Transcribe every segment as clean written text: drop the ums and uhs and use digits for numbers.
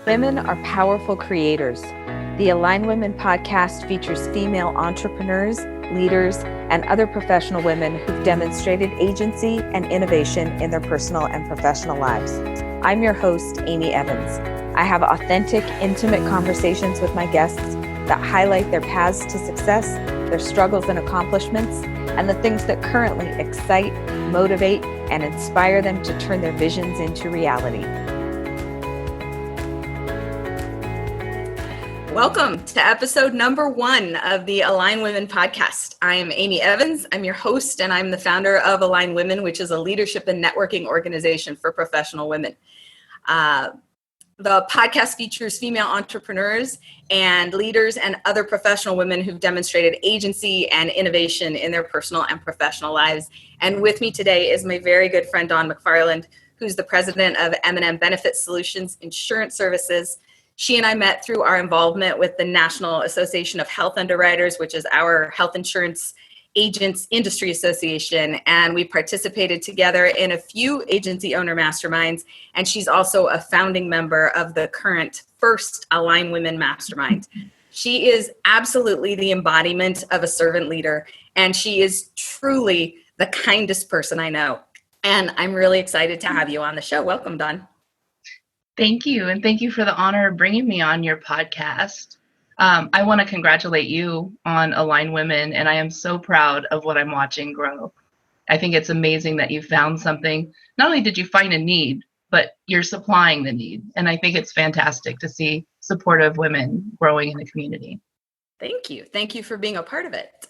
Women are powerful creators. The Align Women podcast features female entrepreneurs, leaders, and other professional women who've demonstrated agency and innovation in their personal and professional lives. I'm your host, Amy Evans. I have authentic, intimate conversations with my guests that highlight their paths to success, their struggles and accomplishments, and the things that currently excite, motivate, and inspire them to turn their visions into reality. Welcome to episode number 1 of the Align Women podcast. I am Amy Evans. I'm your host, and I'm the founder of Align Women, which is a leadership and networking organization for professional women. The podcast features female entrepreneurs and leaders and other professional women who've demonstrated agency and innovation in their personal and professional lives. And with me today is my very good friend, McFarland, who's the president of M&M Benefit Solutions Insurance Services. She and I met through our involvement with the National Association of Health Underwriters, which is our health insurance agents industry association, and we participated together in a few agency owner masterminds, and she's also a founding member of the current first Align Women Mastermind. She is absolutely the embodiment of a servant leader, and she is truly the kindest person I know, and I'm really excited to have you on the show. Welcome, Dawn. Thank you, and thank you for the honor of bringing me on your podcast. I want to congratulate you on Align Women, and I am so proud of what I'm watching grow. I think it's amazing that you found something. Not only did you find a need, but you're supplying the need. And I think it's fantastic to see supportive women growing in the community. Thank you. Thank you for being a part of it.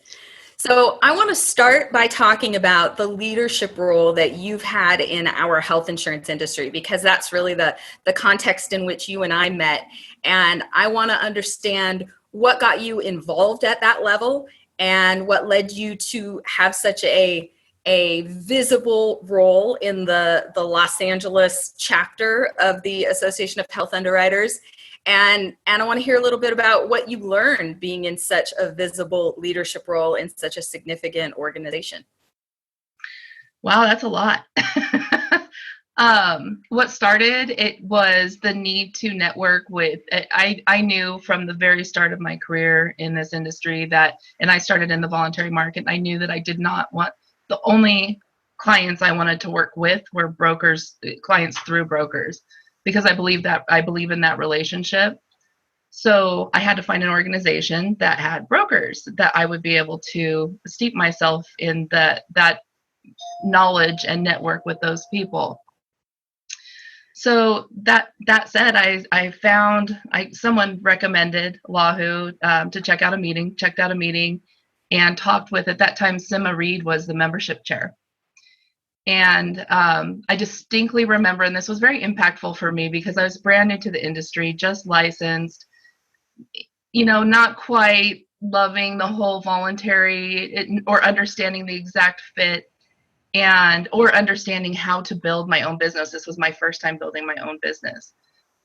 So I want to start by talking about the leadership role that you've had in our health insurance industry, because that's really the context in which you and I met. And I want to understand what got you involved at that level and what led you to have such a visible role in the Los Angeles chapter of the Association of Health Underwriters. And I want to hear a little bit about what you learned being in such a visible leadership role in such a significant organization. Wow, that's a lot. What started, it was the need to network with, I knew from the very start of my career in this industry that, and I started in the voluntary market, I knew that I did not want, the only clients I wanted to work with were brokers, clients through brokers, because I believe in that relationship. So I had to find an organization that had brokers that I would be able to steep myself in that knowledge and network with those people. So that said, I found someone recommended Lahu to checked out a meeting and talked with, at that time, Sima Reed was the membership chair. And I distinctly remember, and this was very impactful for me because I was brand new to the industry, just licensed, not quite loving the whole voluntary or understanding the exact fit or understanding how to build my own business. This was my first time building my own business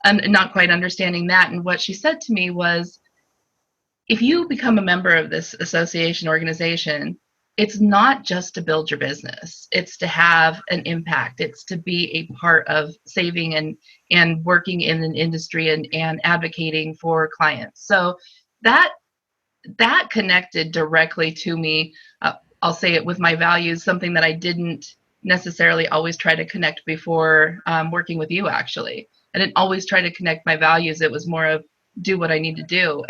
and not quite understanding that. And what she said to me was, if you become a member of this association organization, it's not just to build your business. It's to have an impact. It's to be a part of saving and working in an industry and advocating for clients. So that connected directly to me. I'll say it with my values, something that I didn't necessarily always try to connect before working with you, actually. I didn't always try to connect my values. It was more of do what I need to do.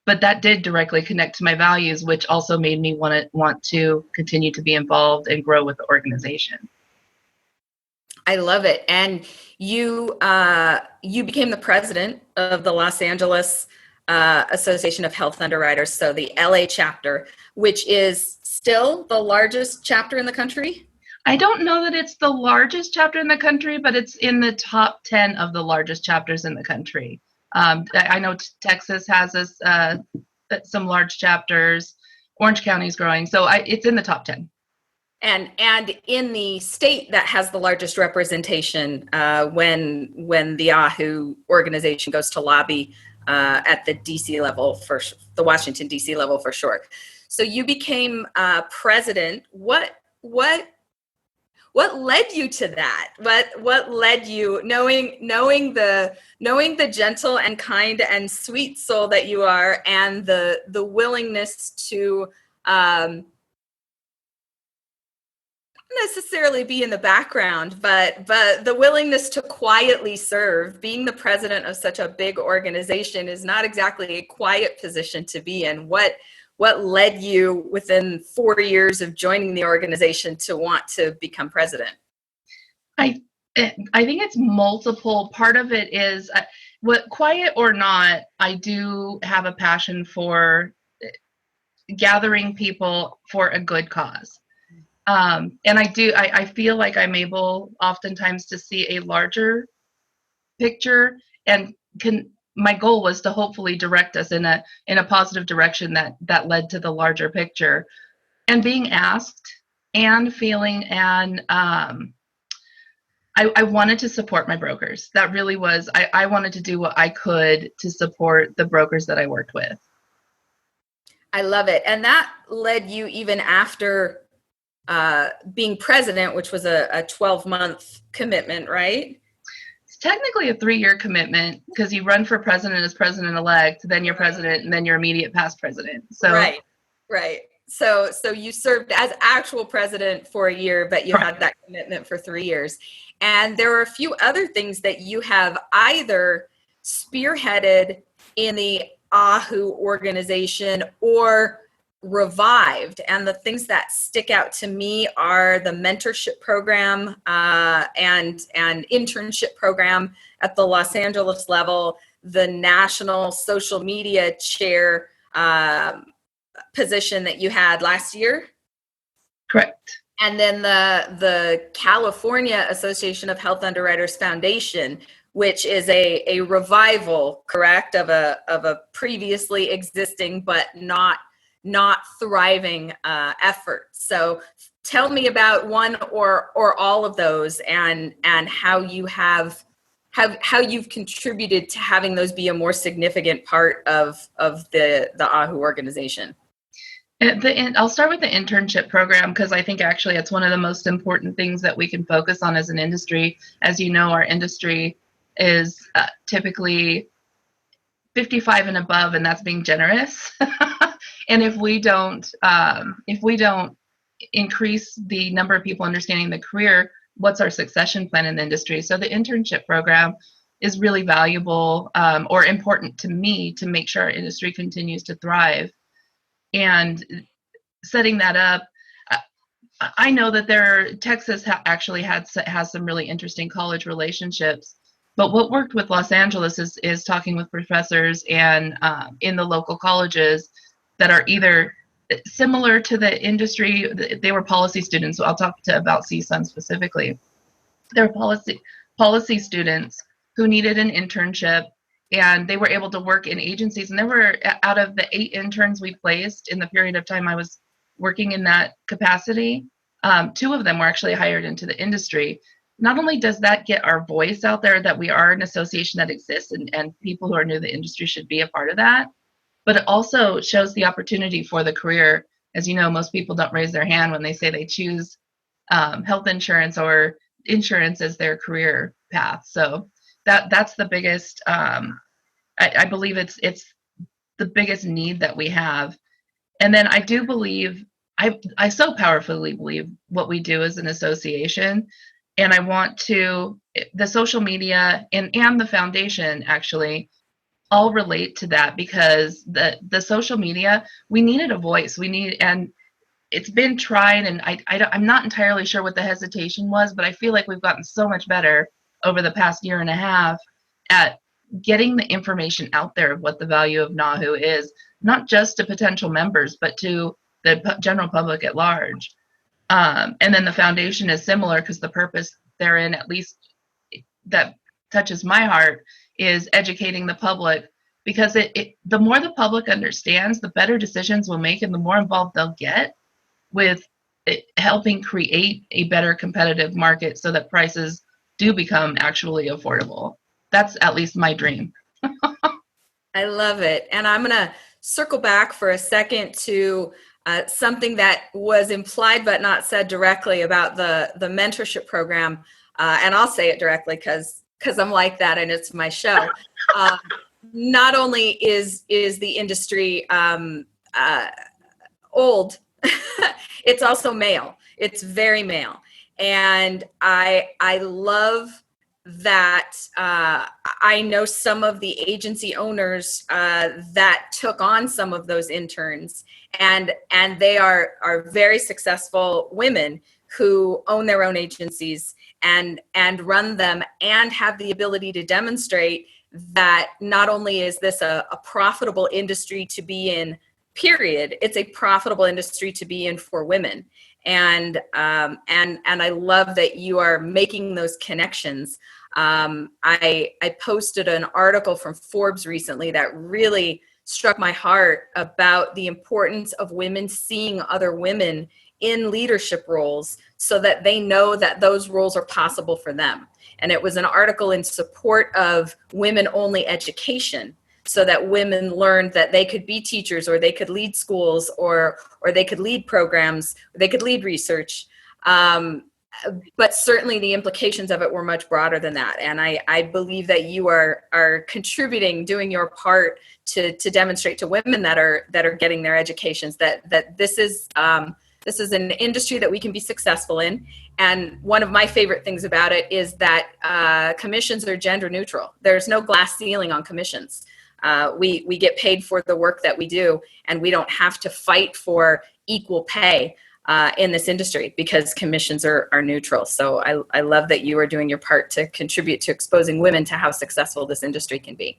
But that did directly connect to my values, which also made me want to continue to be involved and grow with the organization. I love it. And you became the president of the Los Angeles Association of Health Underwriters, so the LA chapter, which is still the largest chapter in the country? I don't know that it's the largest chapter in the country, but it's in the top 10 of the largest chapters in the country. I know Texas has some large chapters. Orange County is growing, so it's in the top 10. And in the state that has the largest representation, when the AHU organization goes to lobby at the DC level, for the Washington DC level for short. So you became president. What what led you to that? What led you, knowing the gentle and kind and sweet soul that you are, and the willingness to necessarily be in the background, but the willingness to quietly serve. Being the president of such a big organization is not exactly a quiet position to be in. What led you within 4 years of joining the organization to want to become president? I I think it's multiple. Part of it is what, quiet or not, I do have a passion for gathering people for a good cause. And I feel like I'm able oftentimes to see a larger picture, and my goal was to hopefully direct us in a positive direction that led to the larger picture. And being asked and feeling, and I wanted to support my brokers. That really was, I wanted to do what I could to support the brokers that I worked with. I love it. And that led you even after being president, which was a 12-month commitment, right? It's technically a 3-year commitment, because you run for president as president-elect, then you're president, and then you're immediate past president. So right. So you served as actual president for a year, but you had that commitment for 3 years. And there are a few other things that you have either spearheaded in the AHU organization or revived. And the things that stick out to me are the mentorship program and internship program at the Los Angeles level, the national social media chair position that you had last year. Correct. And then the California Association of Health Underwriters Foundation, which is a revival, correct, of a previously existing but not thriving effort. So tell me about one or all of those, and how you've contributed to having those be a more significant part of the AHU organization. I'll start with the internship program, because I think actually it's one of the most important things that we can focus on as an industry. As you know, our industry is typically 55 and above, and that's being generous. And if we don't increase the number of people understanding the career, what's our succession plan in the industry? So the internship program is really valuable, or important to me, to make sure our industry continues to thrive. And setting that up, I know that Texas actually has some really interesting college relationships. But what worked with Los Angeles is talking with professors and in the local colleges that are either similar to the industry. They were policy students, so I'll talk about CSUN specifically. They're policy students who needed an internship, and they were able to work in agencies. And there were, out of the 8 interns we placed in the period of time I was working in that capacity, 2 of them were actually hired into the industry. Not only does that get our voice out there that we are an association that exists, and people who are new to the industry should be a part of that, but it also shows the opportunity for the career. As you know, most people don't raise their hand when they say they choose health insurance or insurance as their career path. So that's the biggest, I believe it's the biggest need that we have. And then I do believe, I so powerfully believe what we do as an association. And I want to, the social media and the foundation actually all relate to that, because the social media, we needed a voice. And it's been tried, and I'm not entirely sure what the hesitation was, but I feel like we've gotten so much better over the past year and a half at getting the information out there of what the value of NAHU is, not just to potential members, but to the general public at large. And then the foundation is similar, because the purpose therein, at least that touches my heart, is educating the public, because the more the public understands, the better decisions we'll make, and the more involved they'll get with helping create a better competitive market so that prices do become actually affordable. That's at least my dream. I love it. And I'm going to circle back for a second to something that was implied but not said directly about the mentorship program, and I'll say it directly because I'm like that and it's my show. Not only is the industry old, it's also male. It's very male, and I love that. I know some of the agency owners that took on some of those interns, and they are very successful women who own their own agencies and run them, and have the ability to demonstrate that not only is this a profitable industry to be in, period, it's a profitable industry to be in for women. And I love that you are making those connections. I posted an article from Forbes recently that really struck my heart about the importance of women seeing other women in leadership roles so that they know that those roles are possible for them. And it was an article in support of women-only education, so that women learned that they could be teachers, or they could lead schools, or they could lead programs, or they could lead research. But certainly the implications of it were much broader than that. And I believe that you are contributing, doing your part to demonstrate to women that are getting their educations that this is an industry that we can be successful in. And one of my favorite things about it is that commissions are gender neutral. There's no glass ceiling on commissions. We get paid for the work that we do, and we don't have to fight for equal pay in this industry because commissions are neutral. So I love that you are doing your part to contribute to exposing women to how successful this industry can be.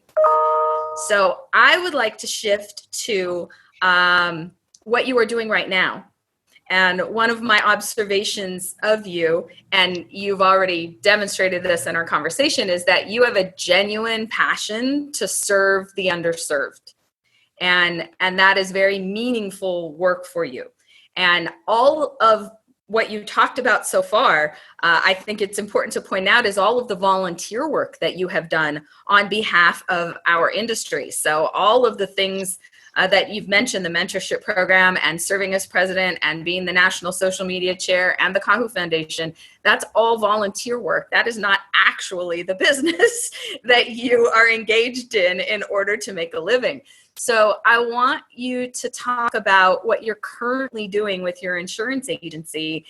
So I would like to shift to what you are doing right now. And one of my observations of you, and you've already demonstrated this in our conversation, is that you have a genuine passion to serve the underserved. And that is very meaningful work for you. And all of what you talked about so far, I think it's important to point out, is all of the volunteer work that you have done on behalf of our industry. So all of the things that you've mentioned, the mentorship program and serving as president and being the national social media chair and the Kahu Foundation, that's all volunteer work. That is not actually the business that you are engaged in order to make a living. So I want you to talk about what you're currently doing with your insurance agency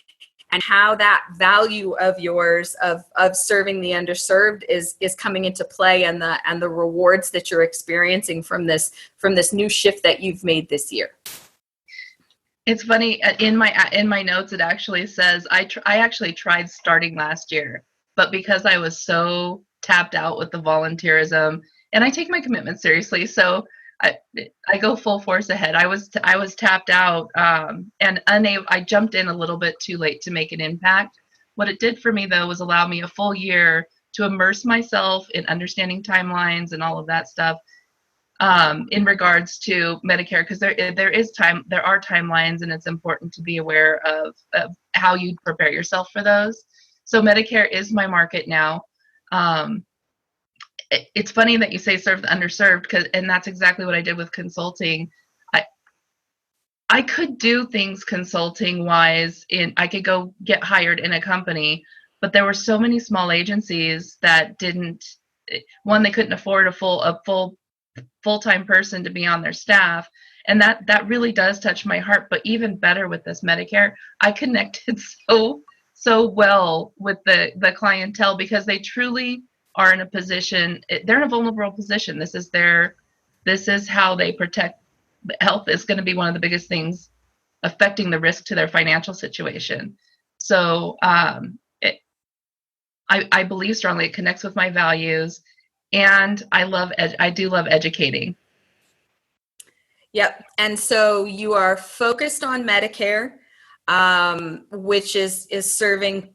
and how that value of yours of serving the underserved is coming into play, and the rewards that you're experiencing from this new shift that you've made this year. It's funny, in my notes it actually says I actually tried starting last year, but because I was so tapped out with the volunteerism, and I take my commitment seriously, so I go full force ahead. I was tapped out and unable. I jumped in a little bit too late to make an impact. What it did for me, though, was allow me a full year to immerse myself in understanding timelines and all of that stuff in regards to Medicare, because there are timelines, and it's important to be aware of how you prepare yourself for those. So Medicare is my market now. It's funny that you say serve the underserved, and that's exactly what I did with consulting. I could do things consulting wise, I could go get hired in a company, but there were so many small agencies that they couldn't afford a full-time person to be on their staff. And that really does touch my heart. But even better with this Medicare, I connected so well with the clientele, because they truly are in a position, they're in a vulnerable position. This is how they protect. Health is going to be one of the biggest things affecting the risk to their financial situation. So I believe strongly it connects with my values, and I do love educating. Yep. And so you are focused on Medicare, which is serving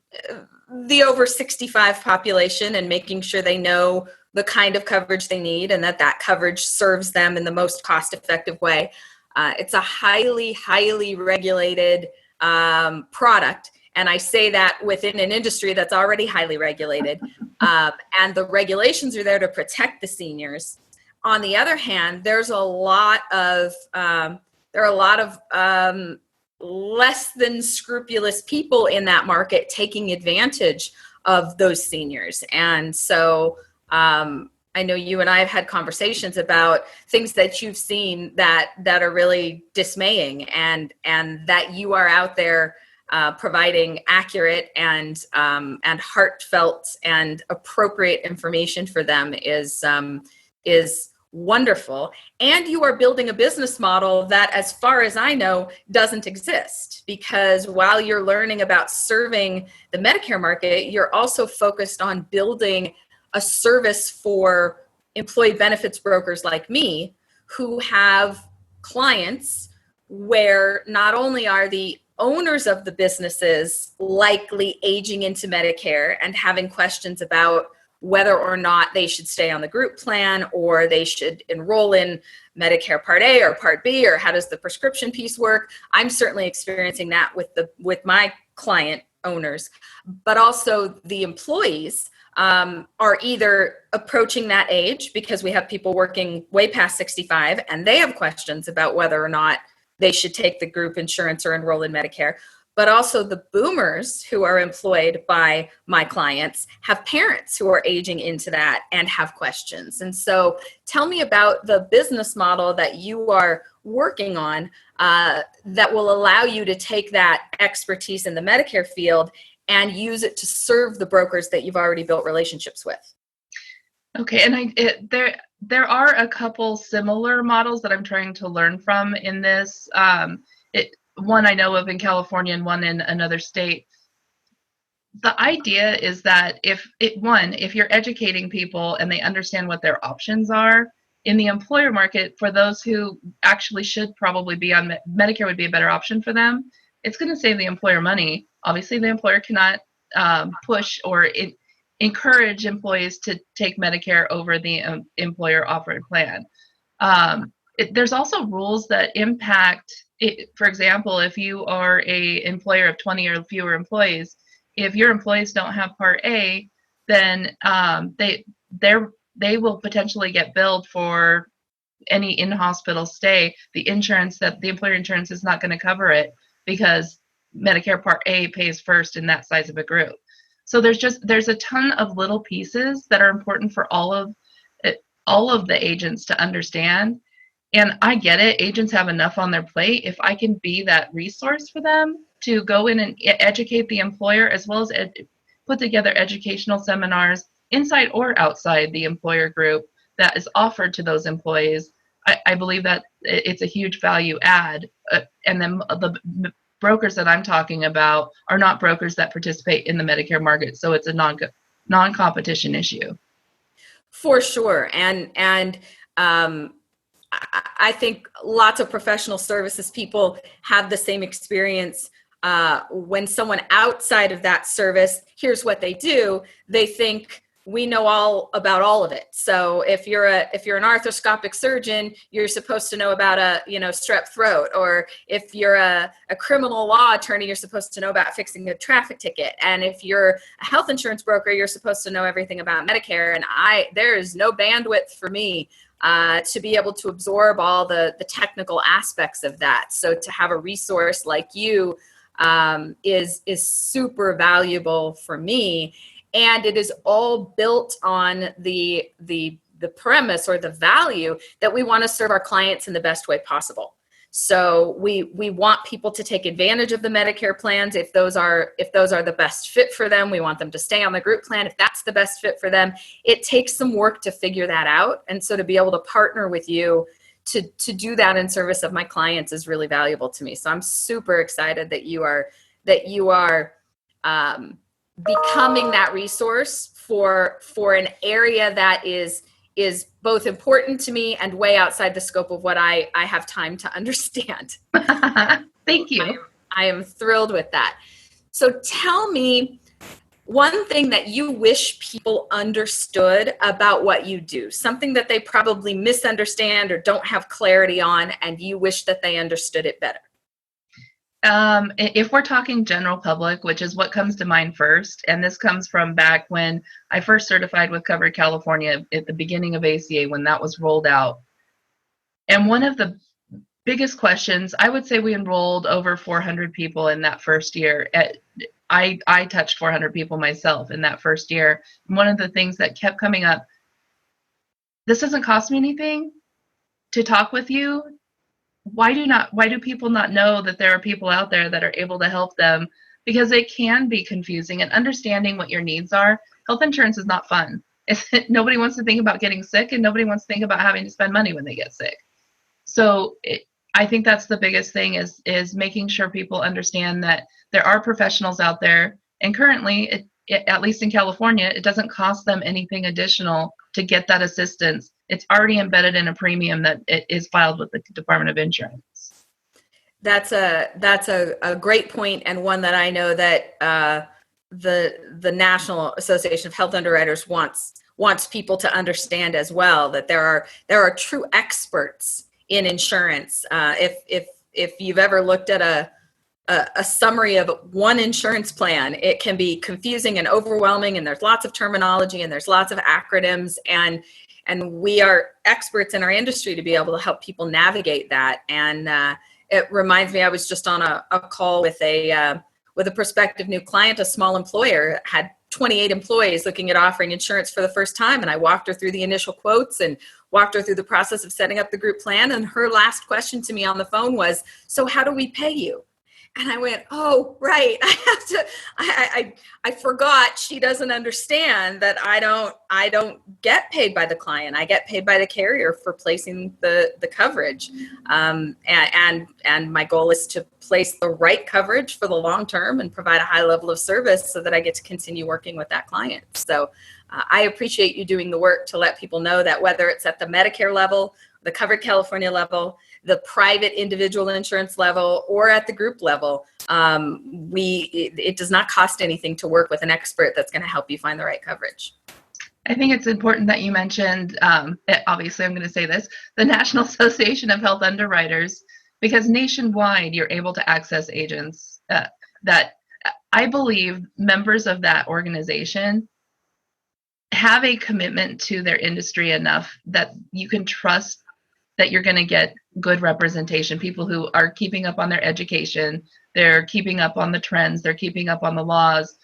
the over 65 population and making sure they know the kind of coverage they need, and that coverage serves them in the most cost-effective way. It's a highly, highly regulated product. And I say that within an industry that's already highly regulated. And the regulations are there to protect the seniors. On the other hand, there's a lot of there are a lot of less than scrupulous people in that market taking advantage of those seniors. And so I know you and I have had conversations about things that you've seen that are really dismaying, and that you are out there providing accurate and heartfelt and appropriate information for them is wonderful. And you are building a business model that, as far as I know, doesn't exist, because while you're learning about serving the Medicare market, you're also focused on building a service for employee benefits brokers like me, who have clients where not only are the owners of the businesses likely aging into Medicare and having questions about whether or not they should stay on the group plan or they should enroll in Medicare Part A or Part B, or how does the prescription piece work? I'm certainly experiencing that with my client owners, but also the employees are either approaching that age, because we have people working way past 65 and they have questions about whether or not they should take the group insurance or enroll in Medicare. But also the boomers who are employed by my clients have parents who are aging into that and have questions. And so tell me about the business model that you are working on that will allow you to take that expertise in the Medicare field and use it to serve the brokers that you've already built relationships with. Okay, and there are a couple similar models that I'm trying to learn from in this. One I know of in California and one in another state. The idea is that if you're educating people and they understand what their options are in the employer market, for those who actually should probably be on Medicare would be a better option for them. It's going to save the employer money. Obviously, the employer cannot push or encourage employees to take Medicare over the employer offered plan. There's also rules that impact it. For example, if you are a employer of 20 or fewer employees, if your employees don't have Part A, then they will potentially get billed for any in-hospital stay. The employer insurance is not going to cover it, because Medicare Part A pays first in that size of a group. So there's a ton of little pieces that are important for all of the agents to understand. And I get it. Agents have enough on their plate. If I can be that resource for them to go in and educate the employer, as well as put together educational seminars inside or outside the employer group that is offered to those employees, I believe that it's a huge value add. And then the brokers that I'm talking about are not brokers that participate in the Medicare market. So it's a non-competition issue. For sure. And I think lots of professional services people have the same experience. When someone outside of that service, here's what they do, they think we know all about all of it. So if you're an arthroscopic surgeon, you're supposed to know about strep throat, or if you're a criminal law attorney, you're supposed to know about fixing a traffic ticket. And if you're a health insurance broker, you're supposed to know everything about Medicare. And there is no bandwidth for me to be able to absorb all the technical aspects of that. So to have a resource like you is super valuable for me. And it is all built on the premise or the value that we want to serve our clients in the best way possible. So we want people to take advantage of the Medicare plans if those are the best fit for them. We want them to stay on the group plan if that's the best fit for them. It takes some work to figure that out. And so to be able to partner with you to do that in service of my clients is really valuable to me. So I'm super excited that you are becoming that resource for an area that is both important to me and way outside the scope of what I have time to understand. Thank you. I am thrilled with that. So tell me one thing that you wish people understood about what you do, something that they probably misunderstand or don't have clarity on, and you wish that they understood it better. If we're talking general public, which is what comes to mind first, and this comes from back when I first certified with Covered California at the beginning of ACA, when that was rolled out. And one of the biggest questions, I would say we enrolled over 400 people in that first year. I touched 400 people myself in that first year. And one of the things that kept coming up, this doesn't cost me anything to talk with you. Why do people not know that there are people out there that are able to help them? Because it can be confusing, and understanding what your needs are. Health insurance is not fun. Nobody wants to think about getting sick, and nobody wants to think about having to spend money when they get sick. So I think that's the biggest thing is making sure people understand that there are professionals out there, and currently, at least in California, it doesn't cost them anything additional to get that assistance. It's already embedded in a premium that it is filed with the Department of Insurance. That's a great point, and one that I know that the National Association of Health Underwriters wants people to understand as well, that there are true experts in insurance. If you've ever looked at a summary of one insurance plan, it can be confusing and overwhelming, and there's lots of terminology and there's lots of acronyms, and we are experts in our industry to be able to help people navigate that. And it reminds me, I was just on a call with a prospective new client, a small employer, had 28 employees looking at offering insurance for the first time. And I walked her through the initial quotes and walked her through the process of setting up the group plan. And her last question to me on the phone was, "So how do we pay you?" And I went, "Oh, right. I forgot she doesn't understand that I don't get paid by the client. I get paid by the carrier for placing the coverage. And my goal is to place the right coverage for the long term and provide a high level of service so that I get to continue working with that client." So I appreciate you doing the work to let people know that whether it's at the Medicare level, the Covered California level, the private individual insurance level, or at the group level, it does not cost anything to work with an expert that's going to help you find the right coverage. I think it's important that you mentioned, obviously I'm going to say this, the National Association of Health Underwriters, because nationwide you're able to access agents that I believe members of that organization have a commitment to their industry enough that you can trust that you're going to get good representation, people who are keeping up on their education, they're keeping up on the trends, they're keeping up on the laws.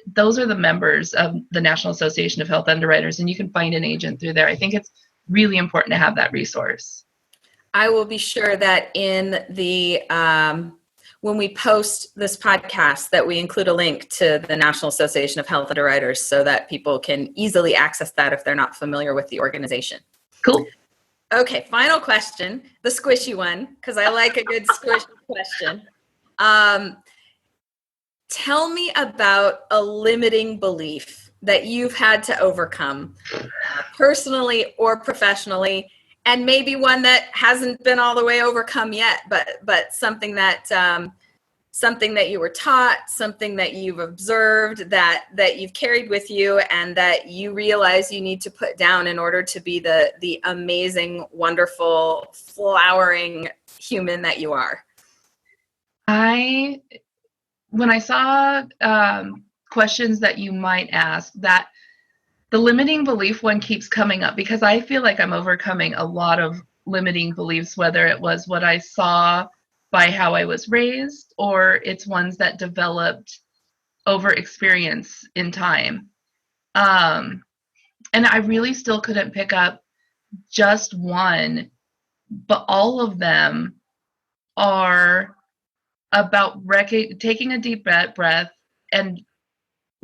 Those are the members of the National Association of Health Underwriters, and you can find an agent through there. I think it's really important to have that resource. I will be sure that in the when we post this podcast, that we include a link to the National Association of Health Underwriters so that people can easily access that if they're not familiar with the organization. Cool. Okay, final question, the squishy one, because I like a good squishy question. Tell me about a limiting belief that you've had to overcome, personally or professionally, and maybe one that hasn't been all the way overcome yet, but something that you were taught, something that you've observed, that you've carried with you, and that you realize you need to put down in order to be the amazing, wonderful, flowering human that you are. When I saw questions that you might ask, that the limiting belief one keeps coming up, because I feel like I'm overcoming a lot of limiting beliefs, whether it was what I saw by how I was raised, or it's ones that developed over experience in time. And I really still couldn't pick up just one, but all of them are about taking a deep breath and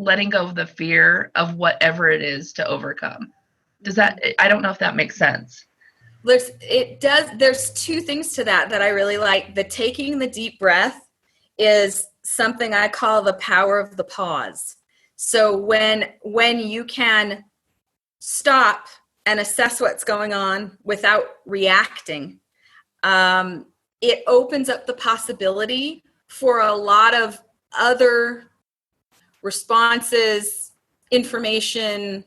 letting go of the fear of whatever it is to overcome. I don't know if that makes sense. It does. There's two things to that I really like. The taking the deep breath is something I call the power of the pause. So when you can stop and assess what's going on without reacting, it opens up the possibility for a lot of other responses, information,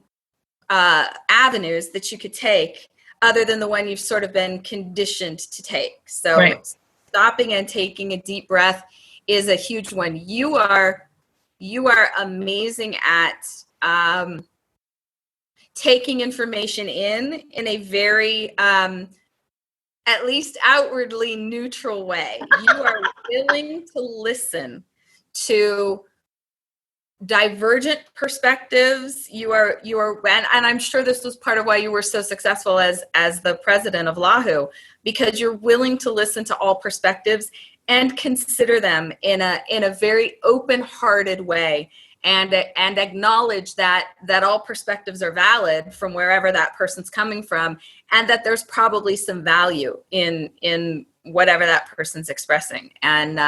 avenues that you could take other than the one you've sort of been conditioned to take. So right. Stopping and taking a deep breath is a huge one. You are amazing at taking information in a very at least outwardly neutral way. You are willing to listen to divergent perspectives. You are, and I'm sure this was part of why you were so successful as the president of LAHU, because you're willing to listen to all perspectives and consider them in a very open-hearted way, and acknowledge that all perspectives are valid from wherever that person's coming from, and that there's probably some value in whatever that person's expressing. And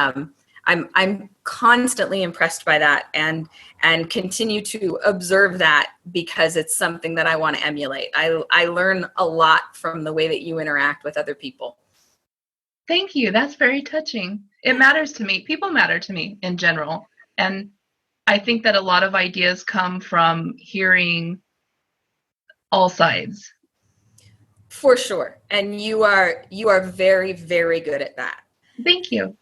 I'm constantly impressed by that, and continue to observe that, because it's something that I want to emulate. I learn a lot from the way that you interact with other people. Thank you. That's very touching. It matters to me. People matter to me in general. And I think that a lot of ideas come from hearing all sides. For sure. And you are very, very good at that. Thank you.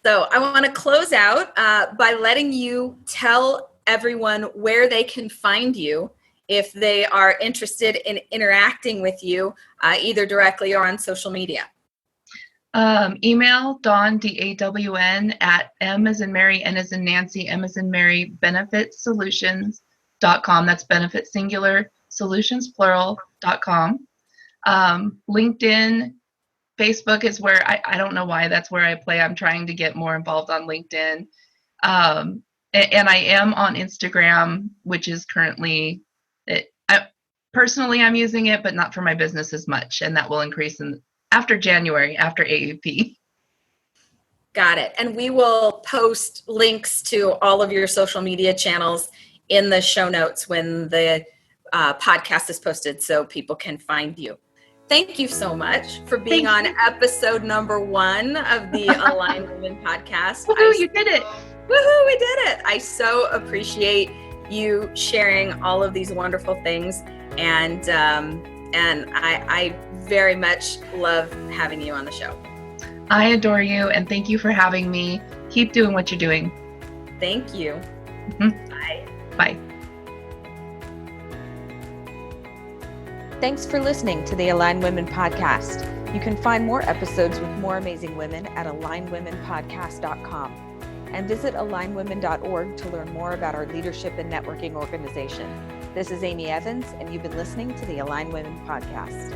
So I want to close out by letting you tell everyone where they can find you if they are interested in interacting with you, either directly or on social media. Email Dawn, DAWN, at M as in Mary, N as in Nancy, M as in Mary, benefitsolutions.com. That's benefit singular, solutions plural.com. LinkedIn, Facebook is where I don't know why that's where I play. I'm trying to get more involved on LinkedIn. And I am on Instagram, which is currently, personally I'm using it, but not for my business as much. And that will increase after January, after AUP. Got it. And we will post links to all of your social media channels in the show notes when the podcast is posted, so people can find you. Thank you so much for being on episode number 1 of the Aligned Women podcast. Woohoo, you did it. Woohoo, we did it. I so appreciate you sharing all of these wonderful things. And I very much love having you on the show. I adore you, and thank you for having me. Keep doing what you're doing. Thank you. Mm-hmm. Bye. Bye. Thanks for listening to the Aligned Women podcast. You can find more episodes with more amazing women at alignedwomenpodcast.com, and visit alignedwomen.org to learn more about our leadership and networking organization. This is Amy Evans, and you've been listening to the Aligned Women podcast.